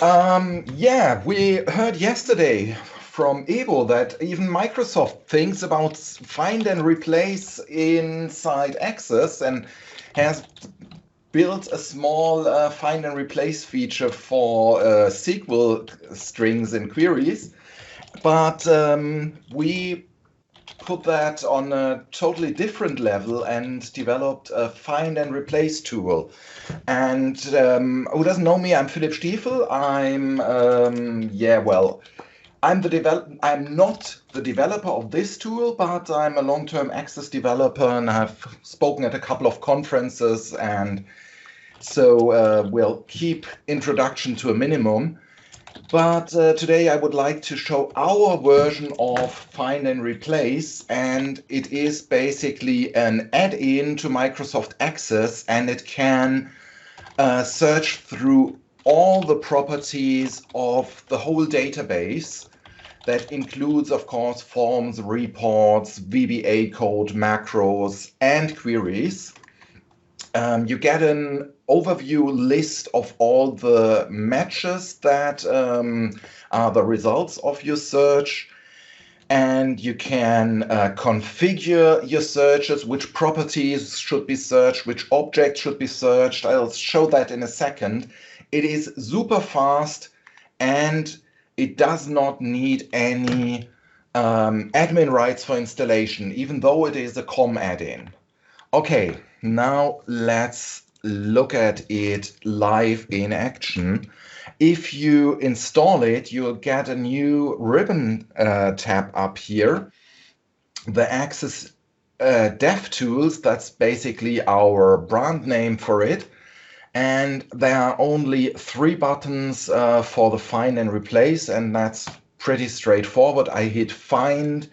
Yeah, we heard yesterday from Evo that even Microsoft thinks about find and replace inside Access and has built a small find and replace feature for SQL strings and queries. But we put that on a totally different level and developed a find and replace tool. And who doesn't know me? I'm Philipp Stiefel. I'm not the developer of this tool, but I'm a long-term Access developer, and I've spoken at a couple of conferences, and so we'll keep introduction to a minimum. But today I would like to show our version of Find and Replace, and it is basically an add-in to Microsoft Access, and it can search through all the properties of the whole database. That includes, of course, forms, reports, VBA code, macros, and queries. You get an overview list of all the matches that are the results of your search. And you can configure your searches, which properties should be searched, which objects should be searched. I'll show that in a second. It is super fast, and it does not need any admin rights for installation, even though it is a COM add-in. Okay, now let's look at it live in action. If you install it, you'll get a new ribbon tab up here. The Access DevTools, that's basically our brand name for it. And there are only 3 buttons for the find and replace, and that's pretty straightforward. I hit find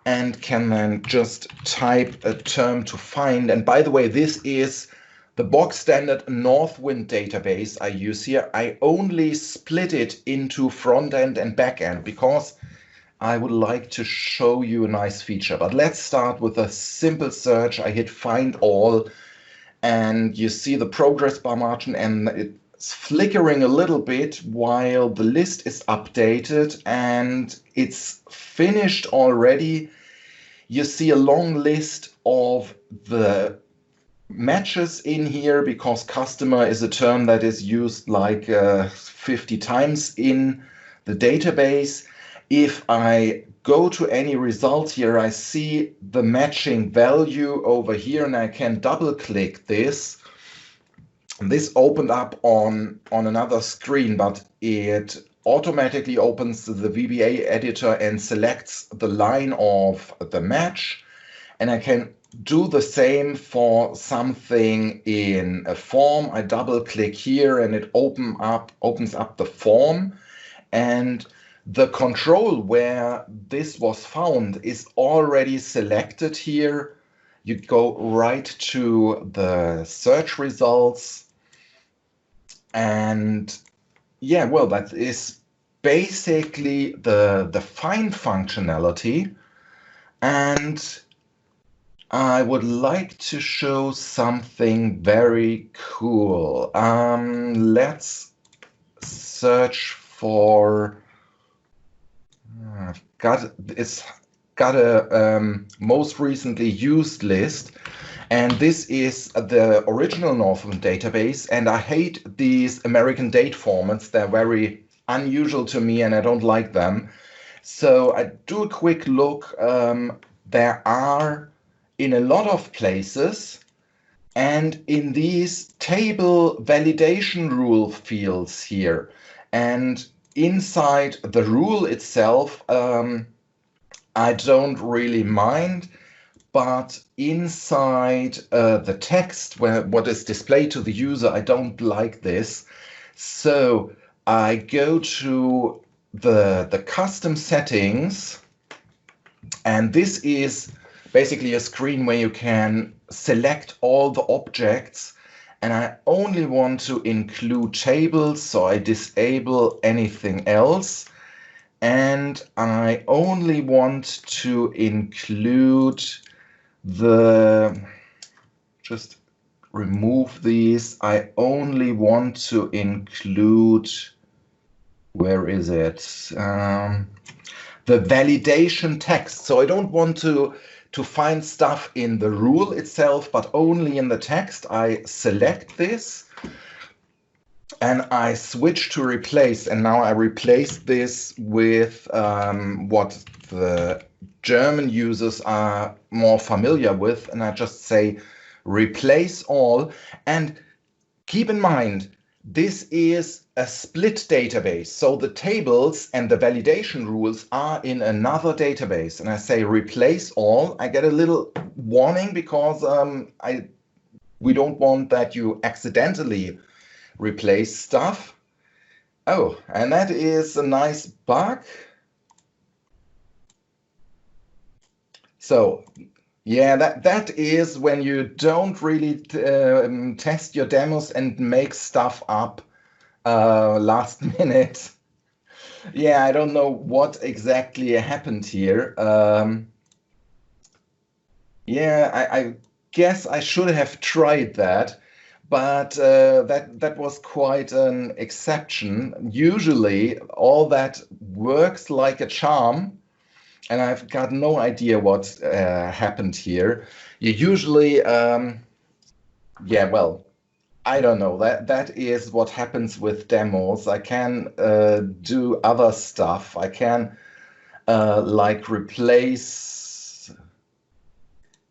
and can then just type a term to find. And by the way, this is the bog standard Northwind database I use here. I only split it into front end and back end because I would like to show you a nice feature. But let's start with a simple search. I hit find all, and you see the progress bar margin, and it's flickering a little bit while the list is updated, and it's finished already. You see a long list of the matches in here because customer is a term that is used like 50 times in the database. If I go to any result here, I see the matching value over here, and I can double click this. This opened up on another screen, but it automatically opens the VBA editor and selects the line of the match. And I can do the same for something in a form. I double click here and it opens up the form, and the control where this was found is already selected here. You go right to the search results, and yeah, well, that is basically the find functionality. And I would like to show something very cool. Let's search for. It's got a most recently used list, and this is the original Northwind database. And I hate these American date formats. They're very unusual to me, and I don't like them. So I do a quick look. There are in a lot of places, and in these table validation rule fields here, and inside the rule itself, I don't really mind, but inside the text, where what is displayed to the user, I don't like this. So I go to the custom settings, and this is basically a screen where you can select all the objects, and I only want to include tables, so I disable anything else, and I only want to include just remove these, I only want to include where is it? The validation text. So I don't want to find stuff in the rule itself, but only in the text. I select this and I switch to replace. And now I replace this with what the German users are more familiar with. And I just say replace all. And keep in mind, this is a split database. So the tables and the validation rules are in another database. And I say replace all. I get a little warning because we don't want that you accidentally replace stuff. Oh, and that is a nice bug. So yeah, that is when you don't really test your demos and make stuff up last minute. Yeah, I don't know what exactly happened here. Yeah, I guess I should have tried that, but that was quite an exception. Usually, all that works like a charm. And I've got no idea what happened here. You usually, yeah, well, I don't know. That is what happens with demos. I can do other stuff. I can like replace.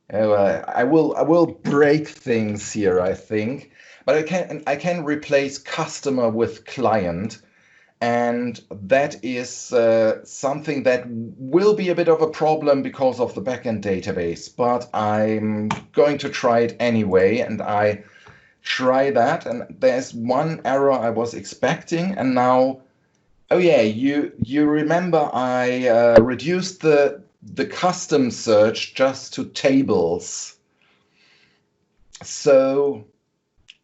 I will break things here, I think, but I can replace customer with client. And that is something that will be a bit of a problem because of the backend database, but I'm going to try it anyway. And I try that, and there's one error I was expecting. And now, oh yeah, you remember I reduced the custom search just to tables. So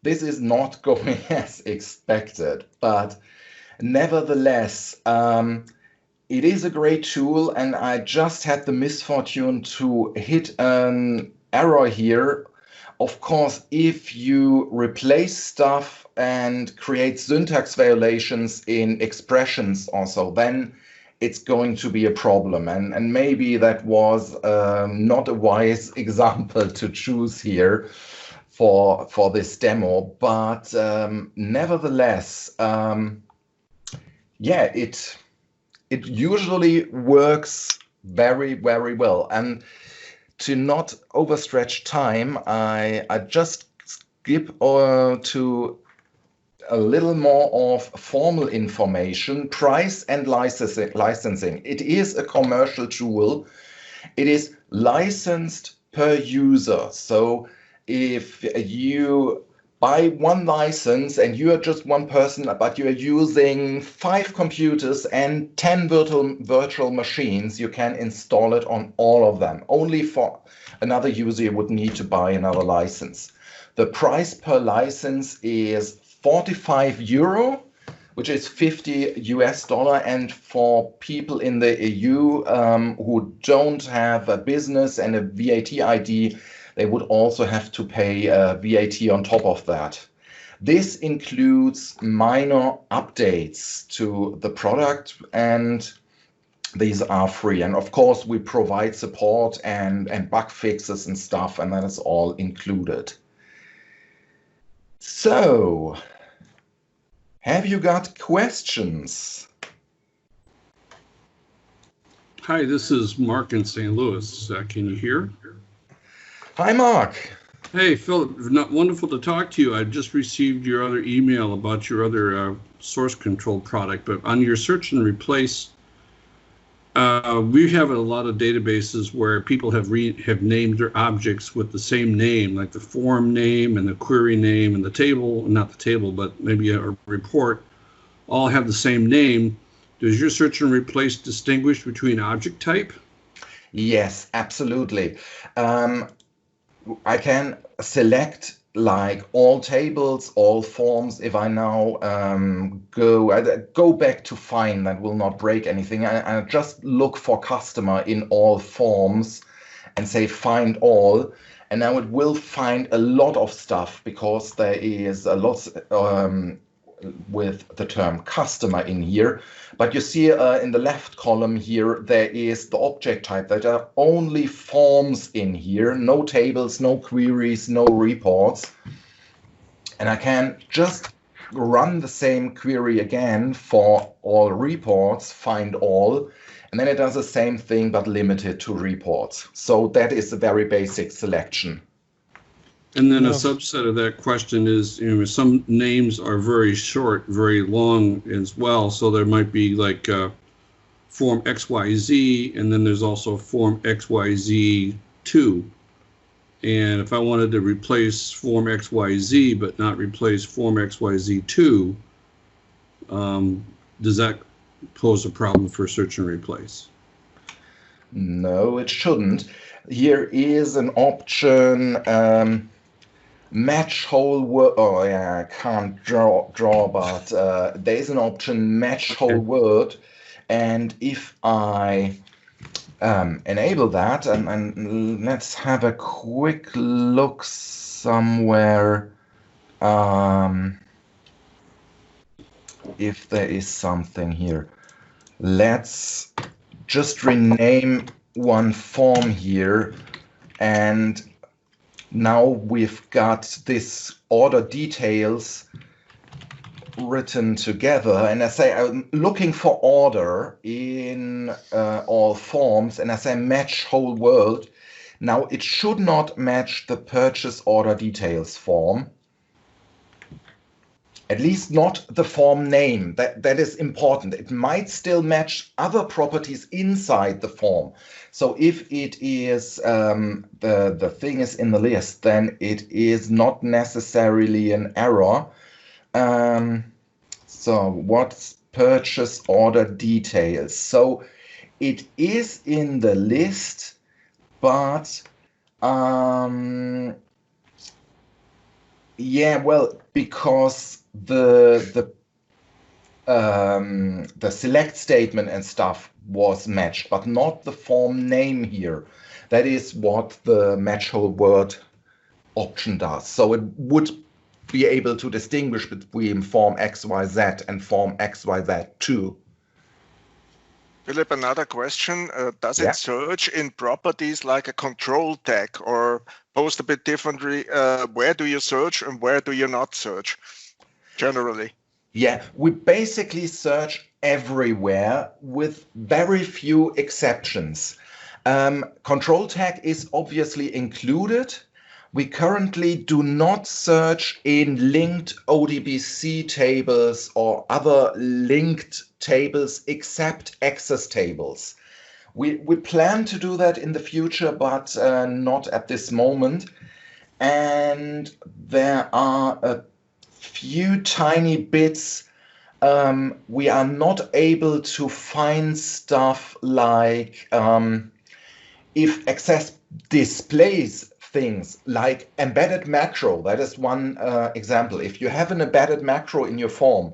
this is not going as expected, but nevertheless, it is a great tool, and I just had the misfortune to hit an error here. Of course, if you replace stuff and create syntax violations in expressions also, then it's going to be a problem. And maybe that was not a wise example to choose here for this demo, but nevertheless, yeah, it usually works very, very well. And to not overstretch time, I just skip to a little more of formal information. Price and licensing. It is a commercial tool. It is licensed per user. So if you buy one license and you are just one person, but you are using 5 computers and 10 virtual machines, you can install it on all of them. Only for another user, you would need to buy another license. The price per license is 45 euro, which is $50 US. And for people in the EU who don't have a business and a VAT ID, they would also have to pay VAT on top of that. This includes minor updates to the product, and these are free. And of course, we provide support and bug fixes and stuff, and that is all included. So, have you got questions? Hi, this is Mark in St. Louis. Can you hear? Hi, Mark. Hey, Philip, wonderful to talk to you. I just received your other email about your other source control product, but on your search and replace, we have a lot of databases where people have named their objects with the same name, like the form name and the query name and the table, not the table, but maybe a report, all have the same name. Does your search and replace distinguish between object type? Yes, absolutely. I can select like all tables, all forms. If I now go back to Find, that will not break anything. I just look for customer in all forms and say find all. And now it will find a lot of stuff because there is a lot with the term customer in here. But you see in the left column here, there is the object type. There are only forms in here, no tables, no queries, no reports. And I can just run the same query again for all reports, find all, and then it does the same thing but limited to reports. So that is a very basic selection. And then a subset of that question is, some names are very short, very long as well. So there might be like form XYZ, and then there's also form XYZ2. And if I wanted to replace form XYZ but not replace form XYZ2, does that pose a problem for search and replace? No, it shouldn't. Here is an option, match whole word. Oh yeah, I can't draw, but there is an option, match whole word. And if I enable that, and let's have a quick look somewhere if there is something here. Let's just rename one form here, and now we've got this order details written together, and I say I'm looking for order in all forms, and I say match whole world. Now it should not match the purchase order details form, at least not the form name. That is important. It might still match other properties inside the form. So if it is the thing is in the list, then it is not necessarily an error. So what's purchase order details? So it is in the list, but yeah, well, because the select statement and stuff was matched, but not the form name here. That is what the match whole word option does. So it would be able to distinguish between form XYZ and form XYZ2. Philip, another question. Does it search in properties like a control tag, or posed a bit differently, where do you search and where do you not search generally? Yeah, we basically search everywhere with very few exceptions. Control tag is obviously included. We currently do not search in linked ODBC tables or other linked tables except access tables. We plan to do that in the future, but not at this moment. And there are a few tiny bits. We are not able to find stuff like if access displays things like embedded macro. That is one example. If you have an embedded macro in your form,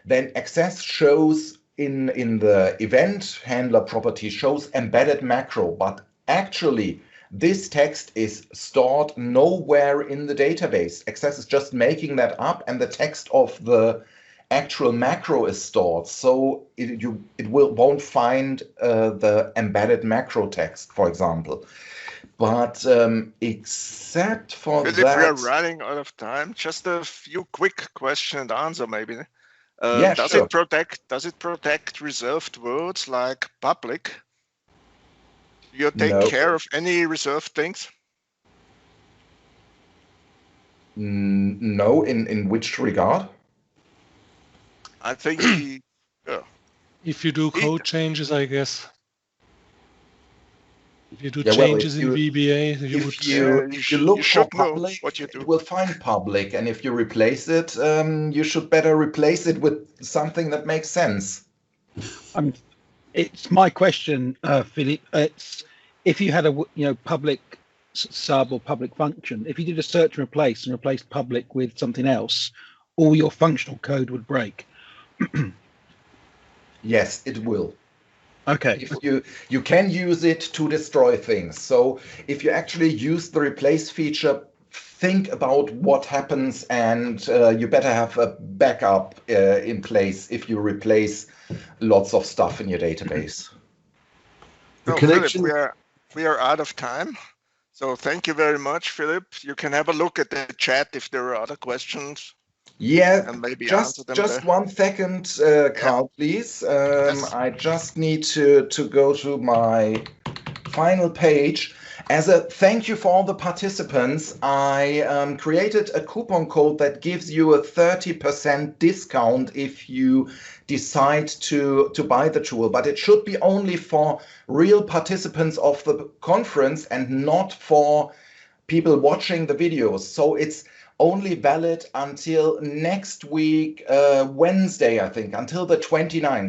then access shows in the event handler property shows embedded macro, but actually this text is stored nowhere in the database. Access is just making that up, and the text of the actual macro is stored. So it won't find the embedded macro text, for example. But except for Philip, that, we are running out of time. Just a few quick question and answer, maybe. Yeah, does sure. it protect reserved words like public? Do you take No. care of any reserved things? No, in which regard? I think if you do code changes, I guess. If you do Yeah, changes well, in VBA, you would. If you look you for should know public, what you do. it will find public, and if you replace it, you should better replace it with something that makes sense. It's my question, Philip. It's if you had a public sub or public function, if you did a search and replaced public with something else, all your functional code would break. Yes, it will. Okay. If you can use it to destroy things. So if you actually use the replace feature think about what happens, and you better have a backup in place if you replace lots of stuff in your database. The connection. Philip, we are out of time. So thank you very much, Philip. You can have a look at the chat if there are other questions. Yeah, And maybe answer them just there. 1 second, Carl, please. Yes. I just need to go to my final page. As a thank you for all the participants, I created a coupon code that gives you a 30% discount if you decide to buy the tool, but it should be only for real participants of the conference and not for people watching the videos. So it's only valid until next week, Wednesday, I think, until the 29th.